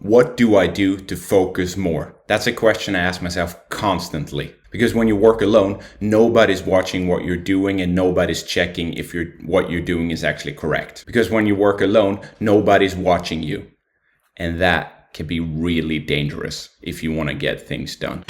What do I do to focus more? That's a question I ask myself constantly. Because when you work alone, nobody's watching what you're doing and nobody's checking if what you're doing is actually correct. Because when you work alone, nobody's watching you. And that can be really dangerous if you want to get things done.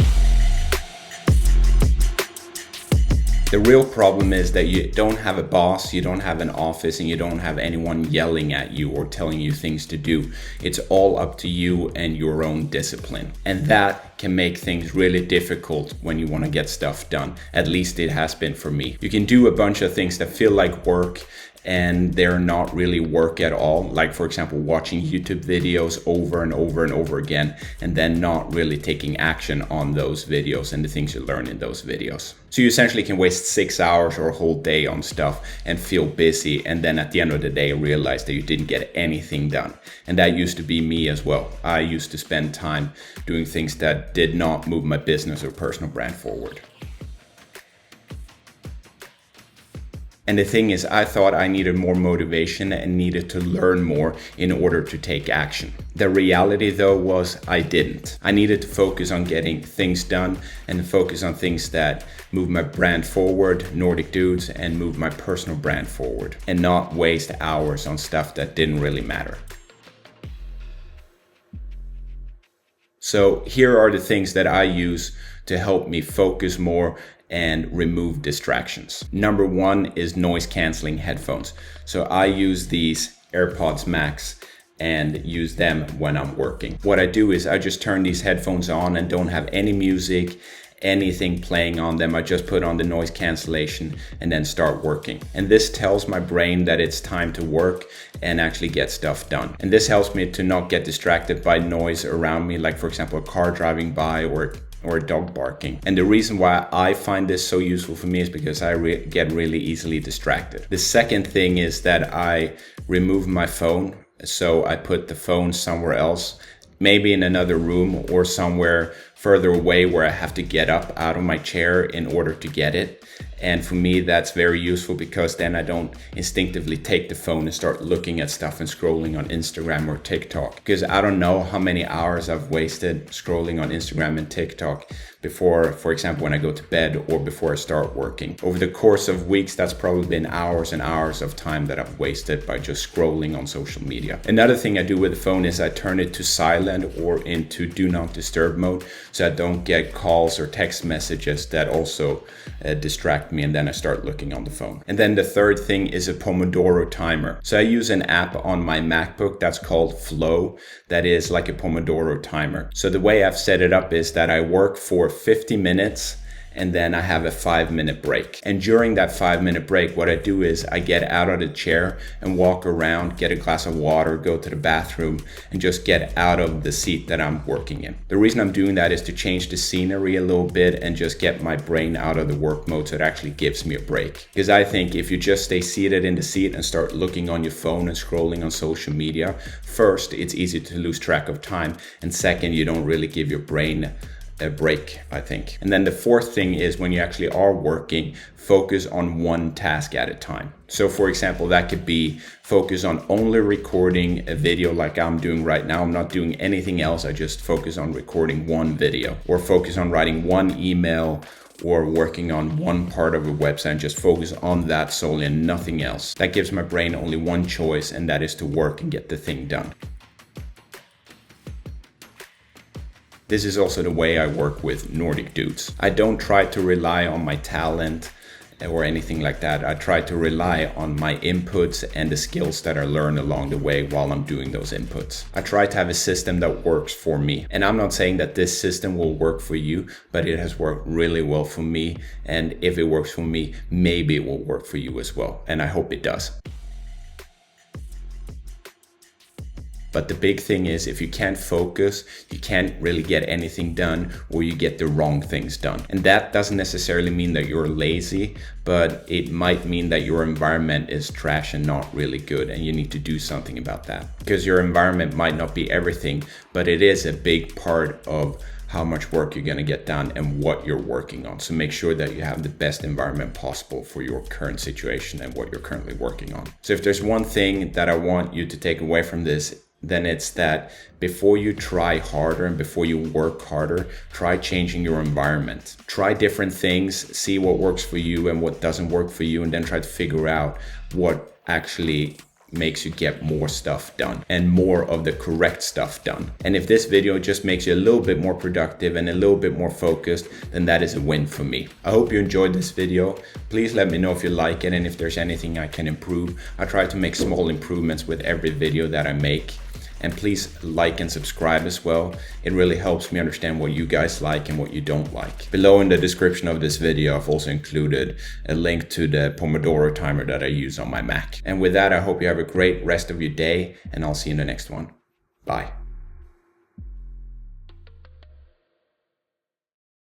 The real problem is that you don't have a boss, you don't have an office, and you don't have anyone yelling at you or telling you things to do. It's all up to you and your own discipline. And that can make things really difficult when you want to get stuff done. At least it has been for me. You can do a bunch of things that feel like work and they're not really work at all. Like, for example, watching YouTube videos over and over and over again, and then not really taking action on those videos and the things you learn in those videos. So you essentially can waste 6 hours or a whole day on stuff and feel busy, and then at the end of the day realize that you didn't get anything done. And that used to be me as well. I used to spend time doing things that did not move my business or personal brand forward. And the thing is, I thought I needed more motivation and needed to learn more in order to take action. The reality though was I didn't. I needed to focus on getting things done and focus on things that move my brand forward, Nordic Dudes, and move my personal brand forward, and not waste hours on stuff that didn't really matter. So here are the things that I use to help me focus more and remove distractions. Number one is noise canceling headphones. So I use these AirPods Max and use them when I'm working. What I do is I just turn these headphones on and don't have any music, anything playing on them. I just put on the noise cancellation and then start working. And this tells my brain that it's time to work and actually get stuff done. And this helps me to not get distracted by noise around me, like for example, a car driving by or a dog barking. And the reason why I find this so useful for me is because I get really easily distracted. The second thing is that I remove my phone. So I put the phone somewhere else, maybe in another room or somewhere further away where I have to get up out of my chair in order to get it. And for me, that's very useful because then I don't instinctively take the phone and start looking at stuff and scrolling on Instagram or TikTok. Because I don't know how many hours I've wasted scrolling on Instagram and TikTok before, for example, when I go to bed or before I start working. Over the course of weeks, that's probably been hours and hours of time that I've wasted by just scrolling on social media. Another thing I do with the phone is I turn it to silent or into do not disturb mode, so I don't get calls or text messages that also distract me, and then I start looking on the phone. And then the third thing is a Pomodoro timer. So I use an app on my MacBook that's called Flow that is like a Pomodoro timer. So the way I've set it up is that I work for 50 minutes and then I have a 5-minute break. And during that 5-minute break, what I do is I get out of the chair and walk around, get a glass of water, go to the bathroom, and just get out of the seat that I'm working in. The reason I'm doing that is to change the scenery a little bit and just get my brain out of the work mode so it actually gives me a break. Because I think if you just stay seated in the seat and start looking on your phone and scrolling on social media, first, it's easy to lose track of time. And second, you don't really give your brain a break, I think. And then the fourth thing is when you actually are working, focus on one task at a time. So for example, that could be focus on only recording a video like I'm doing right now. I'm not doing anything else. I just focus on recording one video, or focus on writing one email, or working on one part of a website and just focus on that solely and nothing else. That gives my brain only one choice, and that is to work and get the thing done. This is also the way I work with Nordic Dudes. I don't try to rely on my talent or anything like that. I try to rely on my inputs and the skills that I learn along the way while I'm doing those inputs. I try to have a system that works for me. And I'm not saying that this system will work for you, but it has worked really well for me. And if it works for me, maybe it will work for you as well. And I hope it does. But the big thing is, if you can't focus, you can't really get anything done, or you get the wrong things done. And that doesn't necessarily mean that you're lazy, but it might mean that your environment is trash and not really good, and you need to do something about that. Because your environment might not be everything, but it is a big part of how much work you're going to get done and what you're working on. So make sure that you have the best environment possible for your current situation and what you're currently working on. So if there's one thing that I want you to take away from this, then it's that before you try harder and before you work harder, try changing your environment. Try different things, see what works for you and what doesn't work for you, and then try to figure out what actually makes you get more stuff done and more of the correct stuff done. And if this video just makes you a little bit more productive and a little bit more focused, then that is a win for me. I hope you enjoyed this video. Please let me know if you like it and if there's anything I can improve. I try to make small improvements with every video that I make. And please like and subscribe as well. It really helps me understand what you guys like and what you don't like. Below in the description of this video, I've also included a link to the Pomodoro timer that I use on my Mac. And with that, I hope you have a great rest of your day, and I'll see you in the next one. Bye.